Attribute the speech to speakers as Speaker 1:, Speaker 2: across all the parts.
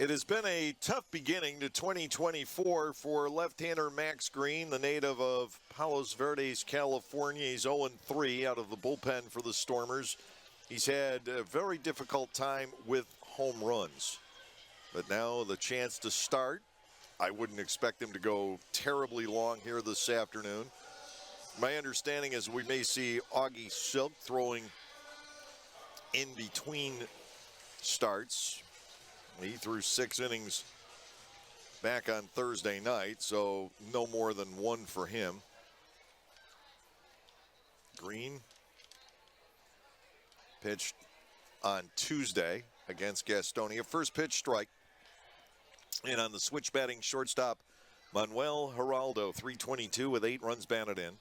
Speaker 1: It has been a tough beginning to 2024 for left-hander Max Green, the native of Palos Verdes, California. He's 0-3 out of the bullpen for the Stormers. He's had a very difficult time with home runs. But now the chance to start. I wouldn't expect him to go terribly long here this afternoon. My understanding is we may see Augie Silk throwing in between starts. He threw 6 innings back on Thursday night, so no more than 1 for him. Green pitched on Tuesday against Gastonia. First pitch strike. And on the switch batting shortstop, Manuel Geraldo, 322 with 8 runs batted in.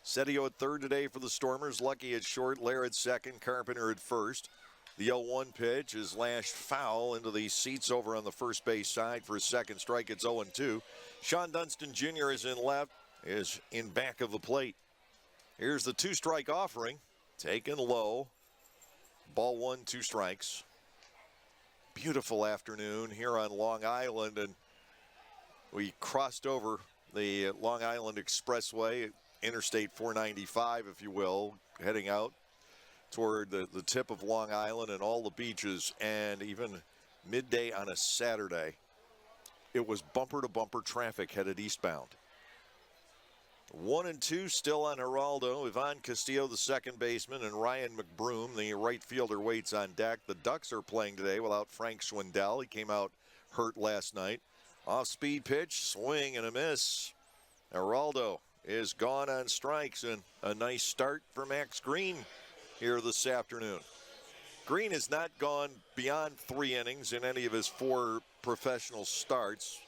Speaker 1: Setio at third today for the Stormers. Lucky at short, Lair at second, Carpenter at first. The 0-1 pitch is lashed foul into the seats over on the first base side for a second strike. It's 0-2. Sean Dunston Jr. is in left, is in back of the plate. Here's the 2-strike offering. Taken low. Ball 1, 2 strikes. Beautiful afternoon here on Long Island, and we crossed over the Long Island Expressway, Interstate 495, if you will, heading out toward the tip of Long Island and all the beaches, and even midday on a Saturday, it was bumper-to-bumper traffic headed eastbound. 1-2 still on Geraldo. Ivan Castillo, the second baseman, and Ryan McBroom, the right fielder, waits on deck. The Ducks are playing today without Frank Schwindel. He came out hurt last night. Off-speed pitch, swing and a miss. Geraldo is gone on strikes, and a nice start for Max Green here this afternoon. Green has not gone beyond 3 innings in any of his 4 professional starts.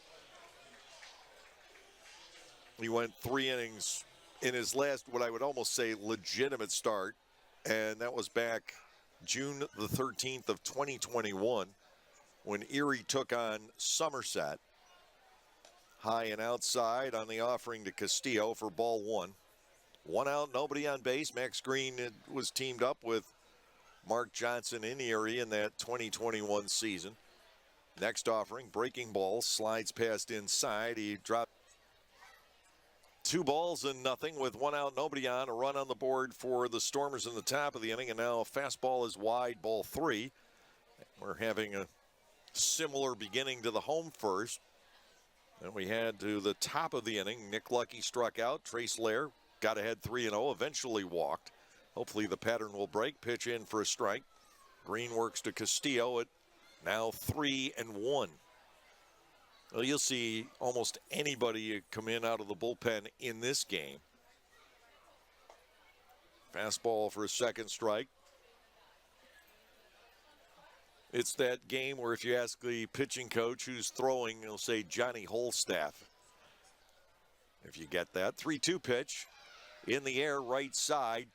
Speaker 1: He went 3 innings in his last, what I would almost say, legitimate start, and that was back June the 13th of 2021 when Erie took on Somerset. High and outside on the offering to Castillo for ball 1. 1 out, nobody on base. Max Green was teamed up with Mark Johnson in Erie in that 2021 season. Next offering, breaking ball, slides past inside. He dropped 2 balls and nothing with 1 out, nobody on. A run on the board for the Stormers in the top of the inning, and now a fastball is wide, ball 3. We're having a similar beginning to the home first. And we had to the top of the inning. Nick Lucky struck out. Trace Lair got ahead 3-0, eventually walked. Hopefully the pattern will break. Pitch in for a strike. Green works to Castillo at now 3-1. Well, you'll see almost anybody come in out of the bullpen in this game. Fastball for a second strike. It's that game where if you ask the pitching coach who's throwing, he'll say Johnny Holstaff. If you get that. 3-2 pitch. In the air, right side.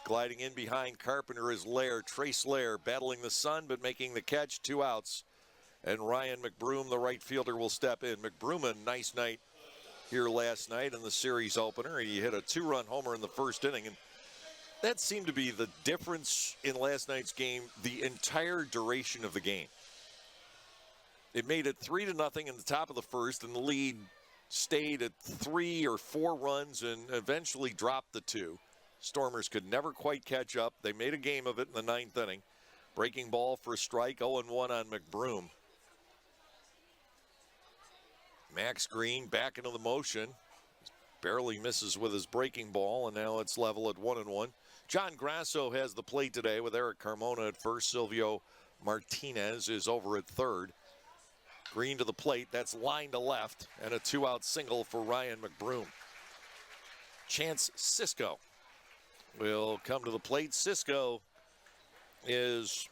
Speaker 1: Gliding in behind Carpenter is Lair. Trace Lair battling the sun but making the catch. 2 outs. And Ryan McBroom, the right fielder, will step in. McBroom, a nice night here last night in the series opener. He hit a 2-run homer in the first inning. And that seemed to be the difference in last night's game the entire duration of the game. It made it 3-0 in the top of the first, and the lead stayed at 3 or 4 runs and eventually dropped the 2. Stormers could never quite catch up. They made a game of it in the 9th inning. Breaking ball for a strike, 0-1 on McBroom. Max Green back into the motion. Barely misses with his breaking ball, and now it's level at 1-1. John Grasso has the plate today with Eric Carmona at first. Silvio Martinez is over at third. Green to the plate. That's line to left, and a 2-out single for Ryan McBroom. Chance Sisco will come to the plate. Sisco is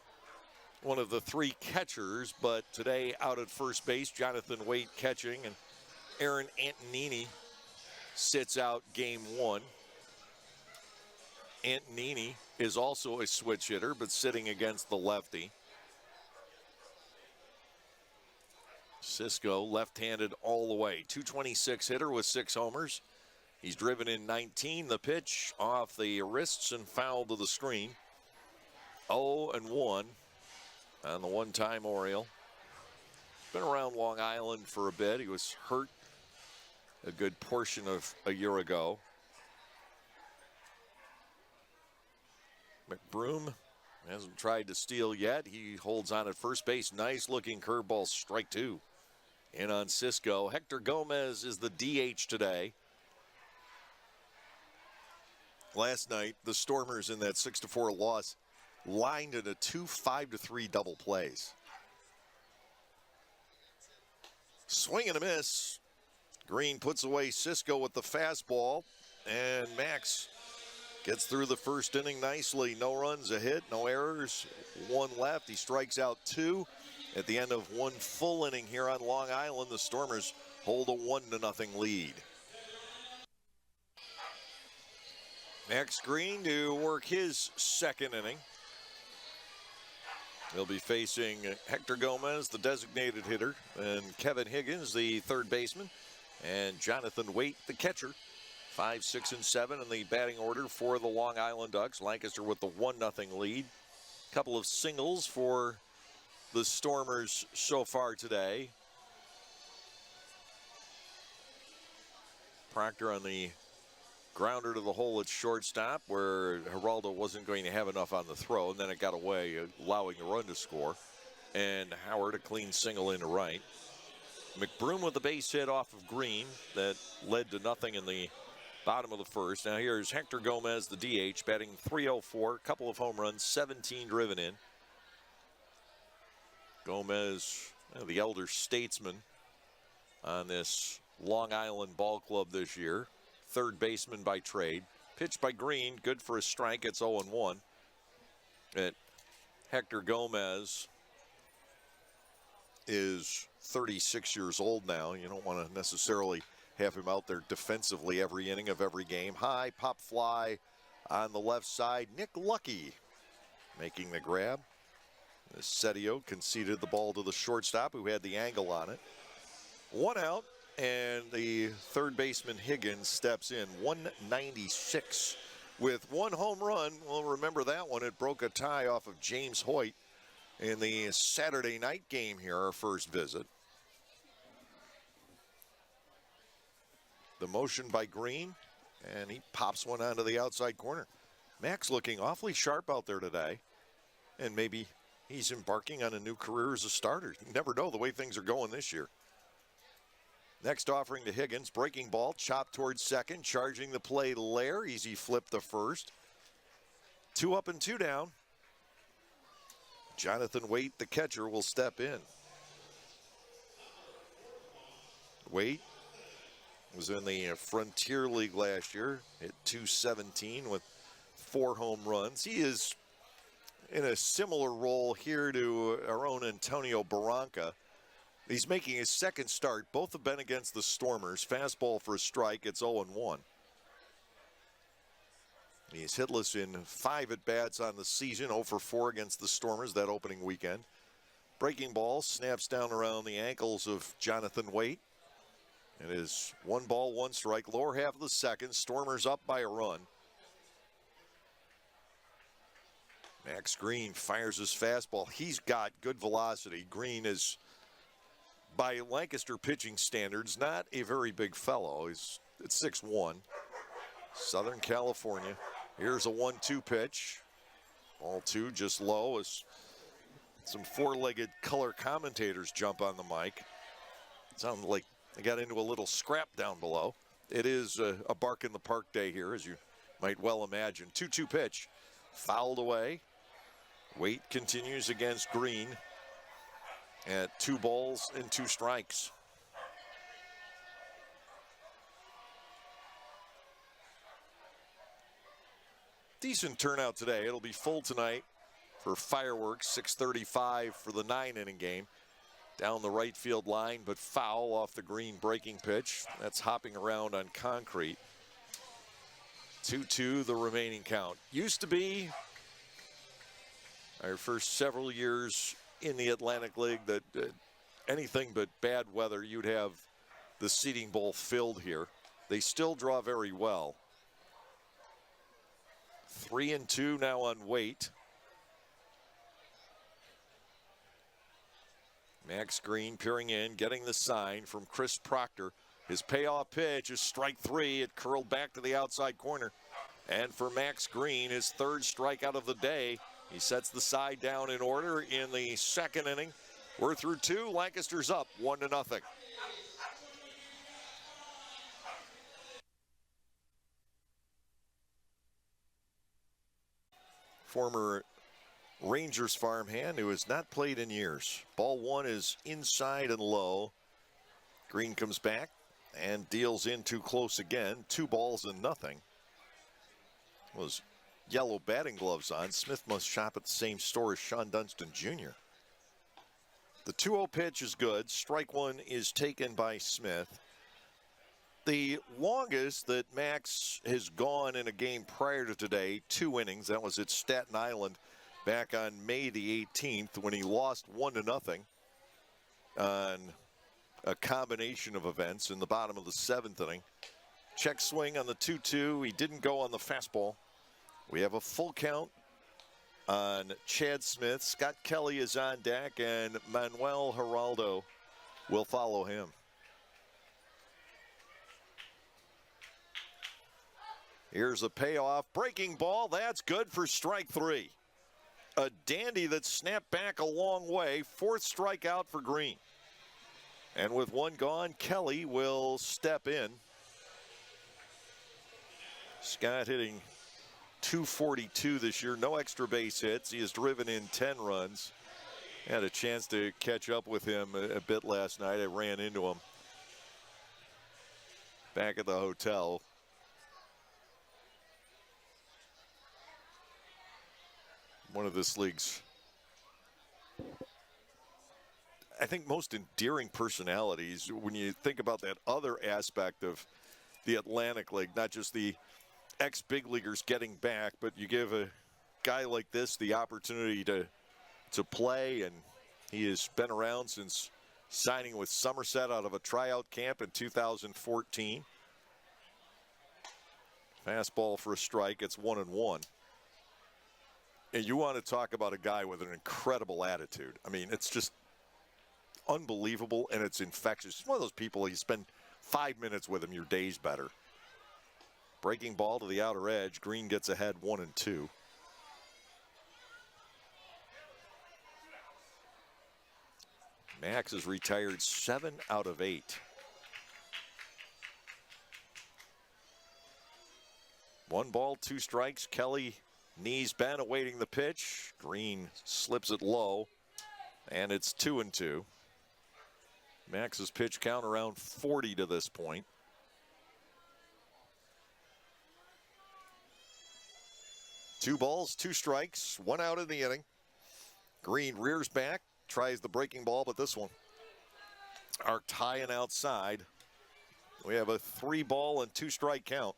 Speaker 1: one of the 3 catchers, but today out at first base. Jonathan Waite catching, and Aaron Antonini sits out game 1. Antonini is also a switch hitter, but sitting against the lefty. Sisco, left-handed all the way. 226 hitter with 6 homers. He's driven in 19. The pitch off the wrists and foul to the screen. 0-1 on the one-time Oriole. been around Long Island for a bit. He was hurt a good portion of a year ago. McBroom hasn't tried to steal yet. He holds on at first base. Nice looking curveball, strike two. In on Cisco. Hector Gomez is the DH today. Last night, the Stormers in that 6-4 loss lined in a 5-3 double plays. Swing and a miss. Green puts away Cisco with the fastball, and Max gets through the first inning nicely. No runs, a hit, no errors, one left. He strikes out two. At the end of one full inning here on Long Island, the Stormers hold a 1-0 lead. Max Green to work his second inning. He'll be facing Hector Gomez, the designated hitter, and Kevin Higgins, the third baseman, and Jonathan Waite, the catcher. 5, 6, and 7 in the batting order for the Long Island Ducks. Lancaster with the 1-0 lead. Couple of singles for the Stormers so far today. Proctor on the grounder to the hole at shortstop, where Geraldo wasn't going to have enough on the throw, and then it got away, allowing the run to score. And Howard a clean single into right. McBroom with the base hit off of Green that led to nothing in the bottom of the first. Now here's Hector Gomez, the DH, batting .304, couple of home runs, 17 driven in. Gomez, the elder statesman on this Long Island ball club this year. Third baseman by trade. Pitched by Green, good for a strike. It's 0-1. Hector Gomez is 36 years old now. You don't want to necessarily have him out there defensively every inning of every game. High pop fly on the left side. Nick Lucky making the grab. Setio conceded the ball to the shortstop, who had the angle on it. One out, and the third baseman Higgins steps in. 196 with one home run. Well, remember that one. It broke a tie off of James Hoyt in the Saturday night game here, our first visit. The motion by Green, and he pops one onto the outside corner. Max looking awfully sharp out there today, and maybe he's embarking on a new career as a starter. You never know the way things are going this year. Next offering to Higgins, breaking ball, chopped towards second, charging the play Lair. Easy flip the first. 2 up and 2 down. Jonathan Waite, the catcher, will step in. Waite was in the Frontier League last year, hit .217 with 4 home runs. He is in a similar role here to our own Antonio Barranca. He's making his second start. Both have been against the Stormers. Fastball for a strike. It's 0-1. He's hitless in 5 at-bats on the season. 0 for 4 against the Stormers that opening weekend. Breaking ball snaps down around the ankles of Jonathan Waite. It is 1 ball, 1 strike. Lower half of the second. Stormers up by a run. Max Green fires his fastball. He's got good velocity. Green is, by Lancaster pitching standards, not a very big fellow. He's at 6'1". Southern California. Here's a 1-2 pitch. Ball 2 just low as some four-legged color commentators jump on the mic. Sounds like they got into a little scrap down below. It is a bark in the park day here, as you might well imagine. 2-2 pitch. Fouled away. Waite continues against Green at 2 balls and 2 strikes. Decent turnout today. It'll be full tonight for fireworks. 6:35 for the 9-inning game. Down the right field line, but foul off the Green breaking pitch. That's hopping around on concrete. 2-2 the remaining count. Used to be our first several years in the Atlantic League that anything but bad weather, you'd have the seating bowl filled here. They still draw very well. 3-2 now on Waite. Max Green peering in, getting the sign from Chris Proctor. His payoff pitch is strike 3. It curled back to the outside corner. And for Max Green, his third strikeout of the day. He sets the side down in order in the second inning. We're through 2. Lancaster's up 1-0. Former Rangers farmhand who has not played in years. Ball 1 is inside and low. Green comes back and deals in too close again. 2-0. Was yellow batting gloves on. Smith must shop at the same store as Sean Dunston Jr. The 2-0 pitch is good. Strike 1 is taken by Smith. The longest that Max has gone in a game prior to today, 2 innings. That was at Staten Island back on May the 18th when he lost 1-0 on a combination of events in the bottom of the 7th inning. Check swing on the 2-2. He didn't go on the fastball. We have a full count on Chad Smith. Scott Kelly is on deck, and Manuel Geraldo will follow him. Here's a payoff. Breaking ball. That's good for strike 3. A dandy that snapped back a long way. 4th strikeout for Green. And with 1 gone, Kelly will step in. Scott hitting .242 this year. No extra base hits. He has driven in 10 runs. Had a chance to catch up with him a bit last night. I ran into him back at the hotel. One of this league's, I think, most endearing personalities when you think about that other aspect of the Atlantic League, not just the ex-big leaguers getting back, but you give a guy like this the opportunity to play, and he has been around since signing with Somerset out of a tryout camp in 2014. Fastball for a strike. It's 1-1. And you want to talk about a guy with an incredible attitude. I mean, it's just unbelievable, and it's infectious. It's one of those people, you spend 5 minutes with him, your day's better. Breaking ball to the outer edge. Green gets ahead 1-2. Max has retired 7 out of 8. 1 ball, 2 strikes. Kelly knees bent, awaiting the pitch. Green slips it low, and it's 2-2. Max's pitch count around 40 to this point. Two balls, 2 strikes, 1 out in the inning. Green rears back, tries the breaking ball, but this one are tying outside. We have a 3-ball and 2-strike count.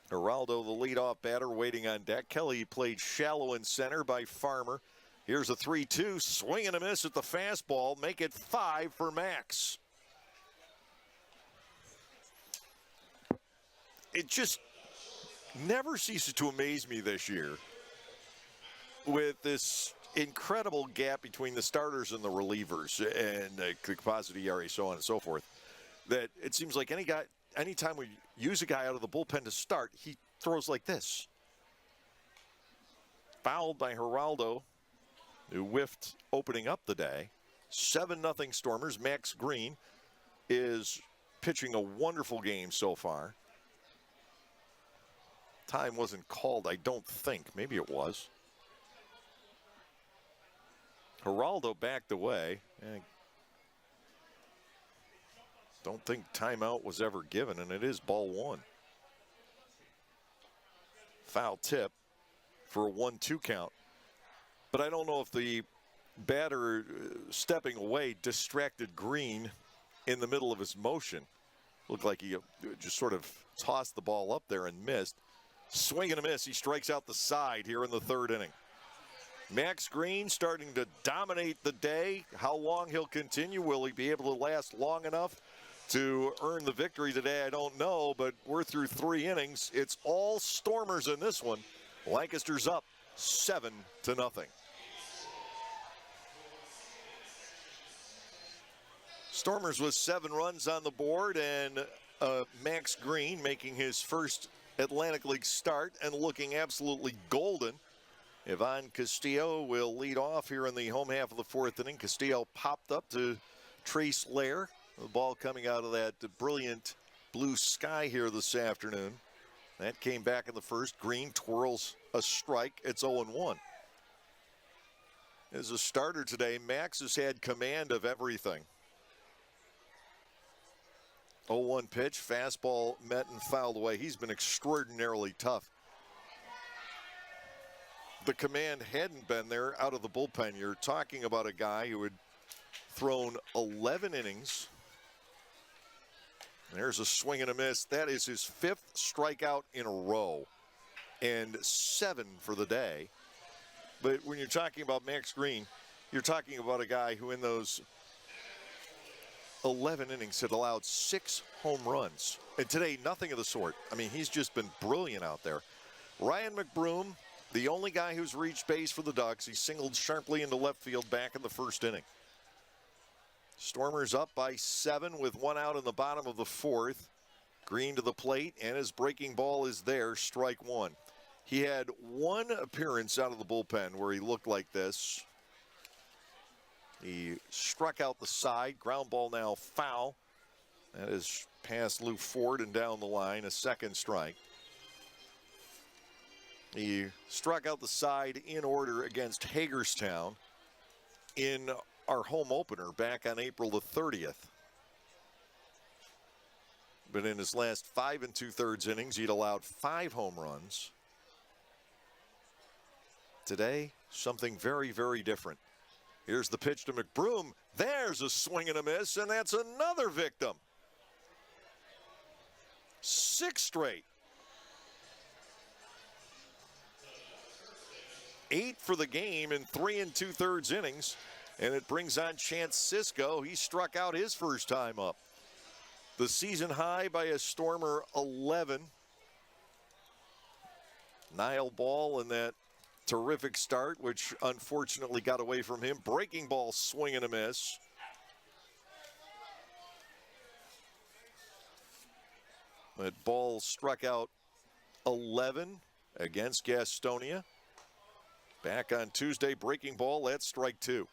Speaker 1: Geraldo, the leadoff batter, waiting on deck. Kelly played shallow in center by Farmer. Here's a 3-2, swing and a miss at the fastball. Make it 5 for Max. It just never ceases to amaze me this year with this incredible gap between the starters and the relievers and the composite ERA, so on and so forth, that it seems like anytime we use a guy out of the bullpen to start, he throws like this. Fouled by Geraldo, who whiffed opening up the day. 7-0 Stormers. Max Green is pitching a wonderful game so far. Time wasn't called, I don't think. Maybe it was. Geraldo backed away. Don't think timeout was ever given, and it is ball 1. Foul tip for a 1-2 count. But I don't know if the batter stepping away distracted Green in the middle of his motion. Looked like he just sort of tossed the ball up there and missed. Swing and a miss. He strikes out the side here in the 3rd inning. Max Green starting to dominate the day. How long he'll continue? Will he be able to last long enough to earn the victory today? I don't know, but we're through 3 innings. It's all Stormers in this one. Lancaster's up 7-0. Stormers with 7 runs on the board, and Max Green making his first Atlantic League start and looking absolutely golden. Ivan Castillo will lead off here in the home half of the 4th inning. Castillo popped up to Trace Lair. The ball coming out of that brilliant blue sky here this afternoon. That came back in the first. Green twirls a strike. It's 0-1. As a starter today, Max has had command of everything. 0-1 pitch, fastball met and fouled away. He's been extraordinarily tough. The command hadn't been there out of the bullpen. You're talking about a guy who had thrown 11 innings. There's a swing and a miss. That is his 5th strikeout in a row and 7 for the day. But when you're talking about Max Green, you're talking about a guy who in those 11 innings had allowed 6 home runs. And today, nothing of the sort. I mean, he's just been brilliant out there. Ryan McBroom, the only guy who's reached base for the Ducks. He singled sharply into left field back in the first inning. Stormers up by 7 with 1 out in the bottom of the 4th. Green to the plate, and his breaking ball is there, strike 1. He had 1 appearance out of the bullpen where he looked like this. He struck out the side, ground ball now foul. That is past Lou Ford and down the line, a 2nd strike. He struck out the side in order against Hagerstown in our home opener back on April the 30th. But in his last 5 2/3 innings, he'd allowed 5 home runs. Today, something very, very different. Here's the pitch to McBroom. There's a swing and a miss, and that's another victim. 6 straight. 8 for the game in 3 2/3 innings, and it brings on Chance Sisco. He struck out his first time up. The season high by a Stormer 11. Niall Ball in that terrific start, which unfortunately got away from him. Breaking ball, swing and a miss. But Ball struck out 11 against Gastonia. Back on Tuesday, breaking ball, that's strike 2.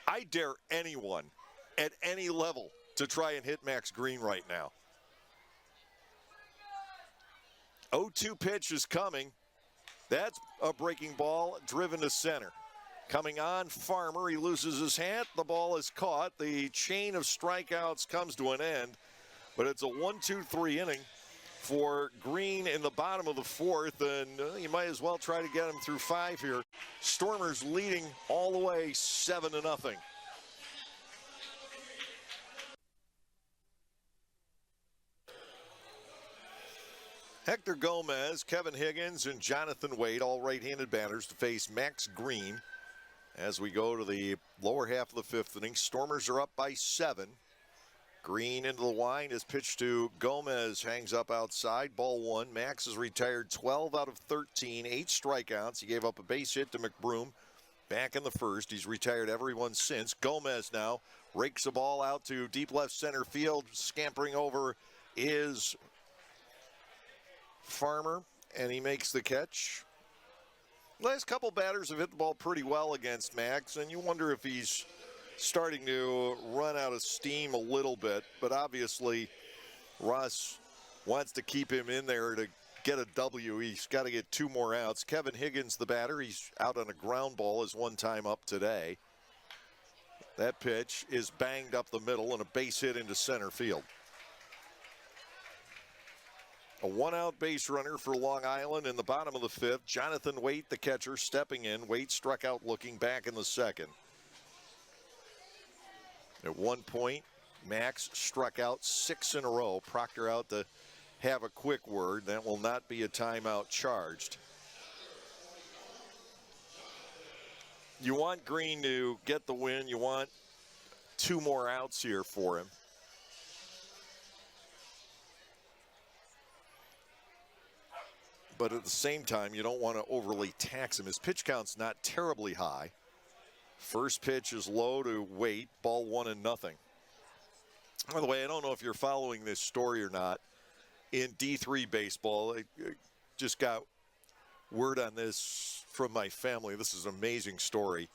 Speaker 1: I dare anyone at any level to try and hit Max Green right now. 0-2 pitch is coming. That's a breaking ball driven to center. Coming on, Farmer, he loses his hat. The ball is caught. The chain of strikeouts comes to an end. But it's a 1-2-3 inning for Green in the bottom of the 4th, and you might as well try to get him through 5 here. Stormers leading all the way 7-0. Hector Gomez, Kevin Higgins, and Jonathan Wade, all right-handed batters to face Max Green as we go to the lower half of the 5th inning. Stormers are up by 7. Green into the line is pitched to Gomez, hangs up outside, ball 1. Max has retired 12 out of 13, 8 strikeouts. He gave up a base hit to McBroom back in the first. He's retired everyone since. Gomez now rakes the ball out to deep left center field. Scampering over is Farmer, and he makes the catch. Last couple batters have hit the ball pretty well against Max, and you wonder if he's starting to run out of steam a little bit, but obviously Russ wants to keep him in there to get a W. He's got to get 2 more outs. Kevin Higgins, the batter, he's out on a ground ball, is 1 time up today. That pitch is banged up the middle and a base hit into center field. A 1-out base runner for Long Island in the bottom of the 5th. Jonathan Waite, the catcher, stepping in. Waite struck out looking back in the 2nd. At one point, Max struck out 6 in a row. Proctor out to have a quick word. That will not be a timeout charged. You want Green to get the win. You want 2 more outs here for him. But at the same time, you don't want to overly tax him. His pitch count's not terribly high. First pitch is low to Waite, ball 1-0. By the way, I don't know if you're following this story or not. In D3 baseball, I just got word on this from my family. This is an amazing story.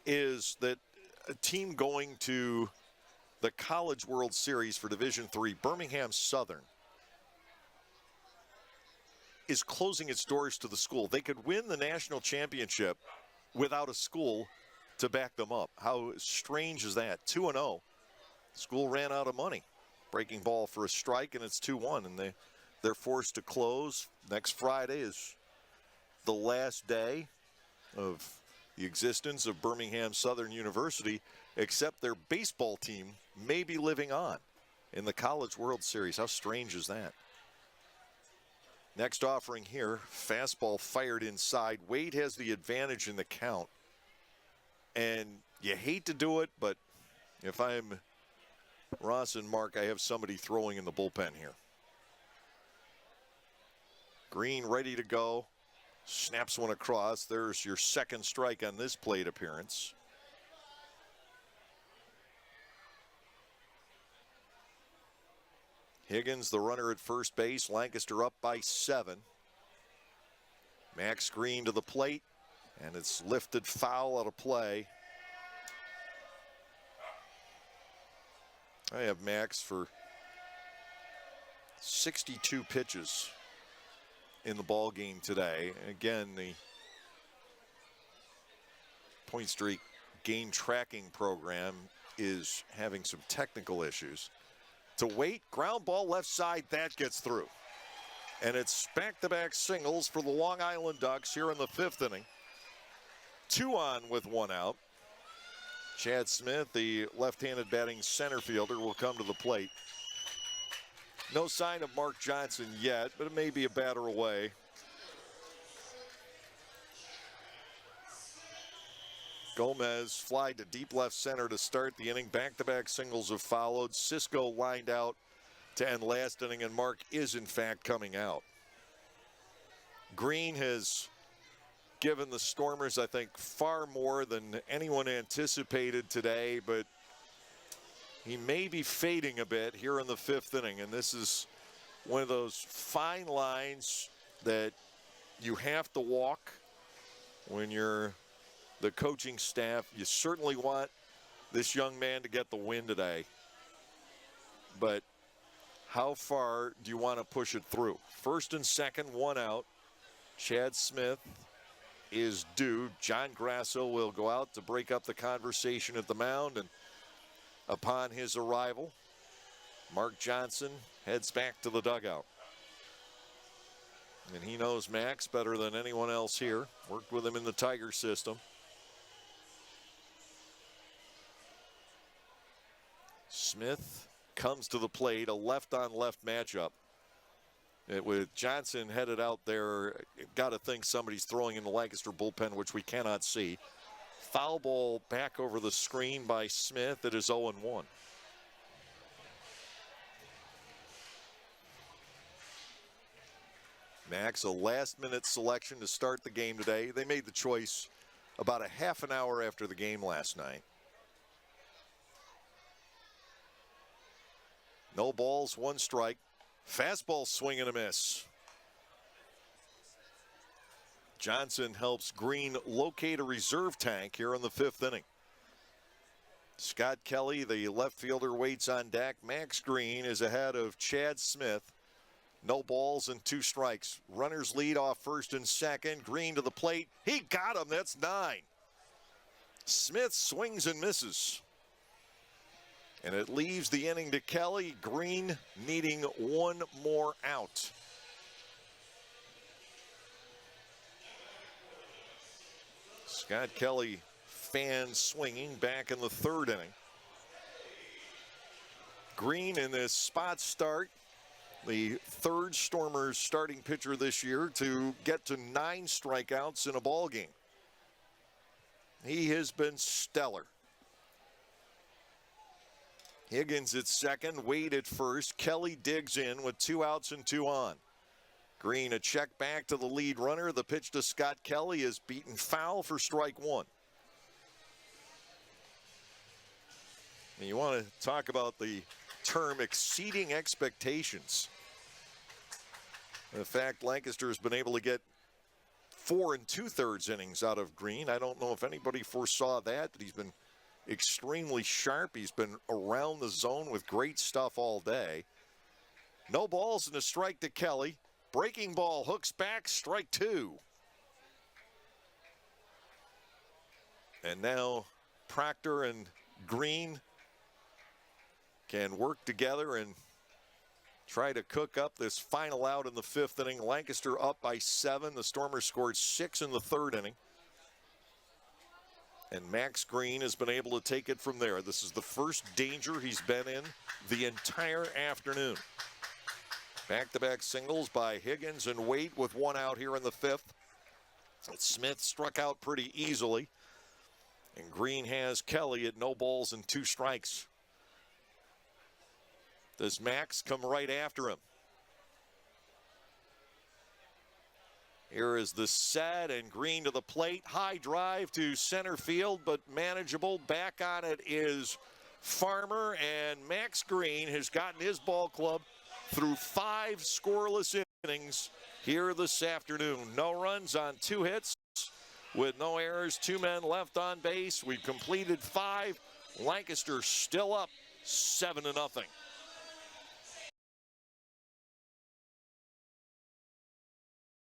Speaker 1: Is that a team going to the College World Series for Division III, Birmingham Southern, is closing its doors to the school. They could win the national championship without a school to back them up. How strange is that? 2-0. School ran out of money. Breaking ball for a strike, and it's 2-1, and they're forced to close. Next Friday is the last day of the existence of Birmingham Southern University, except their baseball team may be living on in the College World Series. How strange is that? Next offering here, fastball fired inside. Wade has the advantage in the count. And you hate to do it, but if I'm Ross and Mark, I have somebody throwing in the bullpen here. Green ready to go. Snaps one across. There's your second strike on this plate appearance. Higgins, the runner at first base. Lancaster up by 7. Max Green to the plate, and it's lifted foul out of play. I have Max for 62 pitches in the ball game today. Again, the Point Streak game tracking program is having some technical issues. To wait, ground ball left side, that gets through. And it's back-to-back singles for the Long Island Ducks here in the 5th inning. 2 on with 1 out. Chad Smith, the left-handed batting center fielder, will come to the plate. No sign of Mark Johnson yet, but it may be a batter away. Gomez fly to deep left center to start the inning. Back-to-back singles have followed. Cisco lined out to end last inning, and Mark is in fact coming out. Green has given the Stormers, I think, far more than anyone anticipated today, but he may be fading a bit here in the 5th inning, and this is one of those fine lines that you have to walk when you're the coaching staff. You certainly want this young man to get the win today, but how far do you want to push it through? First and second, 1 out. Chad Smith is due. John Grasso will go out to break up the conversation at the mound, and upon his arrival, Mark Johnson heads back to the dugout. And he knows Max better than anyone else here. Worked with him in the Tiger system. Smith comes to the plate, a left-on-left matchup. With Johnson headed out there, got to think somebody's throwing in the Lancaster bullpen, which we cannot see. Foul ball back over the screen by Smith. It is 0-1. Max, a last-minute selection to start the game today. They made the choice about a half an hour after the game last night. No balls, 1 strike. Fastball swing and a miss. Johnson helps Green locate a reserve tank here in the 5th inning. Scott Kelly, the left fielder, waits on deck. Max Green is ahead of Chad Smith. No balls and 2 strikes. Runners lead off first and second. Green to the plate. He got him. That's 9. Smith swings and misses. And it leaves the inning to Kelly. Green needing 1 more out. Scott Kelly fan swinging back in the 3rd inning. Green in this spot start, the 3rd Stormers starting pitcher this year to get to 9 strikeouts in a ball game. He has been stellar. Higgins at second, Wade at first. Kelly digs in with 2 outs and 2 on. Green a check back to the lead runner. The pitch to Scott Kelly is beaten foul for strike 1. And you want to talk about the term exceeding expectations. In fact, Lancaster has been able to get 4 2/3 innings out of Green. I don't know if anybody foresaw that he's been extremely sharp. He's been around the zone with great stuff all day. No balls and a strike to Kelly. Breaking ball hooks back, strike 2. And now Proctor and Green can work together and try to cook up this final out in the 5th inning. Lancaster up by 7. The Stormers scored 6 in the 3rd inning. And Max Green has been able to take it from there. This is the first danger he's been in the entire afternoon. Back-to-back singles by Higgins and Waite with 1 out here in the 5th. Smith struck out pretty easily. And Green has Kelly at no balls and 2 strikes. Does Max come right after him? Here is the set, and Green to the plate. High drive to center field, but manageable. Back on it is Farmer, and Max Green has gotten his ball club through 5 scoreless innings here this afternoon. No runs on 2 hits with no errors, 2 men left on base. We've completed 5. Lancaster still up 7-0.